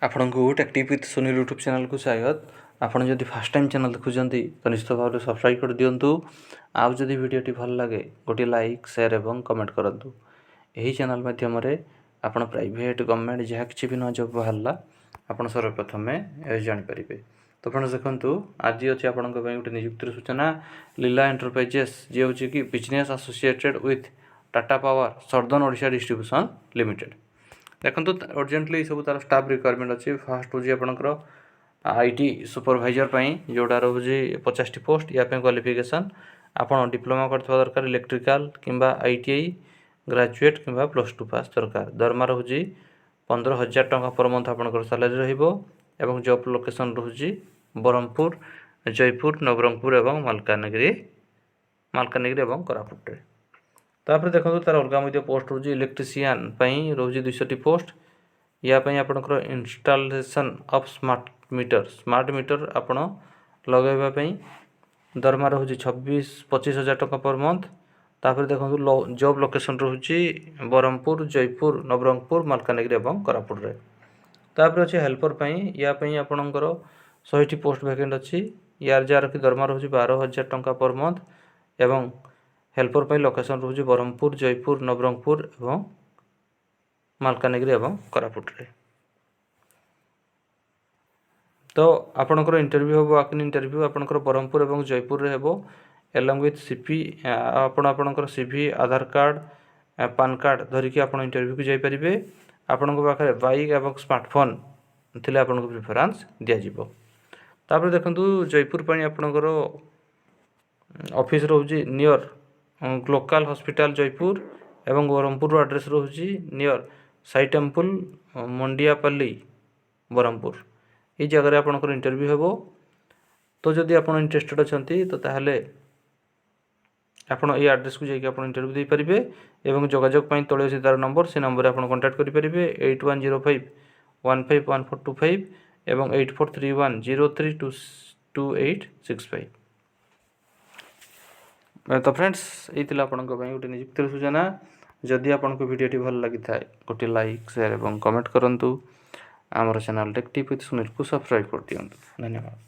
ଆପଣଙ୍କୁ ଟେକ୍ଟିଭ୍ with Sunil YouTube ଚ୍ୟାନେଲ୍କୁ ସ୍ୱାଗତ। ଆପଣ ଯଦି ଫାର୍ଷ୍ଟ ଟାଇମ୍ ଚ୍ୟାନେଲ୍ ଦେଖୁଛନ୍ତି ତ ନିଶ୍ଚିତ ଭାବରେ ସବସ୍କ୍ରାଇବ୍ କରିଦିଅନ୍ତୁ। ଆଉ ଯଦି ଭିଡ଼ିଓଟି ଭଲ ଲାଗେ ଗୋଟିଏ ଲାଇକ୍ ସେୟାର ଏବଂ କମେଣ୍ଟ କରନ୍ତୁ। ଏହି ଚ୍ୟାନେଲ୍ ମାଧ୍ୟମରେ ଆପଣ ପ୍ରାଇଭେଟ୍ ଗଭର୍ଣ୍ଣମେଣ୍ଟ ଯାହା କିଛି ବି ନୂଆ ଜବ୍ ବାହାରିଲା ଆପଣ ସର୍ବପ୍ରଥମେ ଜାଣିପାରିବେ। ତ ଫ୍ରେଣ୍ଡସ୍ ଦେଖନ୍ତୁ, ଆଜି ଅଛି ଆପଣଙ୍କ ପାଇଁ ଗୋଟେ ନିଯୁକ୍ତିର ସୂଚନା। ଲୀଲା ଏଣ୍ଟରପ୍ରାଇଜେସ୍ ଯିଏ ହେଉଛି କି business associated with Tata Power Southern Odisha Distribution Limited. ଦେଖନ୍ତୁ ଅର୍ଜେଣ୍ଟଲି ସବୁ ତାର ଷ୍ଟାଫ୍ ରିକ୍ୱାରମେଣ୍ଟ ଅଛି। ଫାଷ୍ଟ ହେଉଛି ଆପଣଙ୍କର ଆଇଟି ସୁପରଭାଇଜର ପାଇଁ ଯେଉଁଟା ରହୁଛି 50ଟି ପୋଷ୍ଟ। ୟା ପାଇଁ କ୍ୱାଲିଫିକେସନ୍ ଆପଣ ଡିପ୍ଲୋମା କରିଥିବା ଦରକାର, ଇଲେକ୍ଟ୍ରିକାଲ କିମ୍ବା ITI ଗ୍ରାଜୁଏଟ୍ କିମ୍ବା +2 ପାସ୍ ଦରକାର। ଦରମା ରହୁଛି 15,000 ଟଙ୍କା ପର ମନ୍ଥ ଆପଣଙ୍କର ସାଲାରୀ ରହିବ ଏବଂ ଜବ୍ ଲୋକେସନ୍ ରହୁଛି ବ୍ରହ୍ମପୁର, ଜୟପୁର, ନବରଙ୍ଗପୁର ଏବଂ ମାଲକାନଗିରି ଏବଂ କୋରାପୁଟରେ। ତାପରେ ଦେଖନ୍ତୁ ତାର ଅଲଗା ମଧ୍ୟ ପୋଷ୍ଟ ରହୁଛି। ଇଲେକ୍ଟ୍ରିସିଆନ୍ ପାଇଁ ରହୁଛି 200ଟି ପୋଷ୍ଟ। या ପାଇଁ ଆପଣଙ୍କର ଇନଷ୍ଟଲେସନ୍ ଅଫ୍ ସ୍ମାର୍ଟ ମିଟର ଆପଣ ଲଗାଇବା ପାଇଁ ଦରମା ରହୁଛି 25,000 ଟଙ୍କା ପର ମନ୍ଥ। ତାପରେ ଦେଖନ୍ତୁ ଜବ୍ ଲୋକେସନ୍ ରହୁଛି ବ୍ରହ୍ମପୁର, ଜୟପୁର, ନବରଙ୍ଗପୁର, ମାଲକାନଗିରି ଏବଂ କୋରାପୁଟରେ। ତାପରେ ଅଛି ହେଲ୍ପର ପାଇଁ। ୟା ପାଇଁ ଆପଣଙ୍କର 100ଟି ପୋଷ୍ଟ ଭ୍ୟାକେଣ୍ଟ ଅଛି। ଯାହାର କି ଦରମା ରହୁଛି 12,000 ଟଙ୍କା ପର ମନ୍ଥ ଏବଂ ହେଲ୍ପର ପାଇଁ ଲୋକେସନ୍ ରହୁଛି ବ୍ରହ୍ମପୁର, ଜୟପୁର, ନବରଙ୍ଗପୁର ଏବଂ ମାଲକାନଗିରି ଏବଂ କୋରାପୁଟରେ। ତ ଆପଣଙ୍କର ଇଣ୍ଟରଭ୍ୟୁ ହେବ, ୱାକ୍-ଇନ୍ ଇଣ୍ଟରଭ୍ୟୁ ଆପଣଙ୍କର ବ୍ରହ୍ମପୁର ଏବଂ ଜୟପୁରରେ ହେବ। ଏଲଙ୍ଗ ୱିଥ୍ ସିପି ଆପଣଙ୍କର CV, ଆଧାର କାର୍ଡ଼, ପାନ୍ କାର୍ଡ଼ ଧରିକି ଆପଣ ଇଣ୍ଟରଭ୍ୟୁକୁ ଯାଇପାରିବେ। ଆପଣଙ୍କ ପାଖରେ ବାଇକ୍ ଏବଂ ସ୍ମାର୍ଟଫୋନ୍ ଥିଲେ ଆପଣଙ୍କୁ ପ୍ରିଫରାନ୍ସ ଦିଆଯିବ। ତାପରେ ଦେଖନ୍ତୁ ଜୟପୁର ପାଇଁ ଆପଣଙ୍କର ଅଫିସ୍ ରହୁଛି ନିୟର ଲୋକାଲ ହସ୍ପିଟାଲ ଜୟପୁର ଏବଂ ବ୍ରହ୍ମପୁରର ଆଡ୍ରେସ୍ ରହୁଛି ନିୟର ସାଇ ଟେମ୍ପଲ ମଣ୍ଡିଆପଲ୍ଲୀ ବ୍ରହ୍ମପୁର। এই ଜାଗାରେ ଆପଣଙ୍କର ଇଣ୍ଟରଭ୍ୟୁ ହେବ। ତ ଯଦି ଆପଣ ଇଣ୍ଟରେଷ୍ଟେଡ୍ ଅଛନ୍ତି ତ ତାହେଲେ ଆପଣ এই ଆଡ୍ରେସ୍କୁ ଯାଇକି ଆପଣ ଇଣ୍ଟରଭ୍ୟୁ ଦେଇପାରିବେ ଏବଂ ଯୋଗାଯୋଗ ପାଇଁ ତଳେ ଅଛି ତାର ନମ୍ବର, ସେ ନମ୍ବରରେ ଆପଣ କଣ୍ଟାକ୍ଟ କରିପାରିବେ 8105151425 ଏବଂ 8431032865। ତ ଫ୍ରେଣ୍ଡସ୍, ଏଇ ଥିଲା ଆପଣଙ୍କ ପାଇଁ ଗୋଟେ ନିଯୁକ୍ତିର ସୂଚନା। ଯଦି ଆପଣଙ୍କୁ ଭିଡ଼ିଓଟି ଭଲ ଲାଗିଥାଏ ଗୋଟିଏ ଲାଇକ୍ ସେୟାର ଏବଂ କମେଣ୍ଟ କରନ୍ତୁ। ଆମର ଚ୍ୟାନେଲ୍ ଟେକ୍ଟିଭ୍ ୱିଥ୍ ସୁନୀଲକୁ ସବସ୍କ୍ରାଇବ୍ କରିଦିଅନ୍ତୁ। ଧନ୍ୟବାଦ।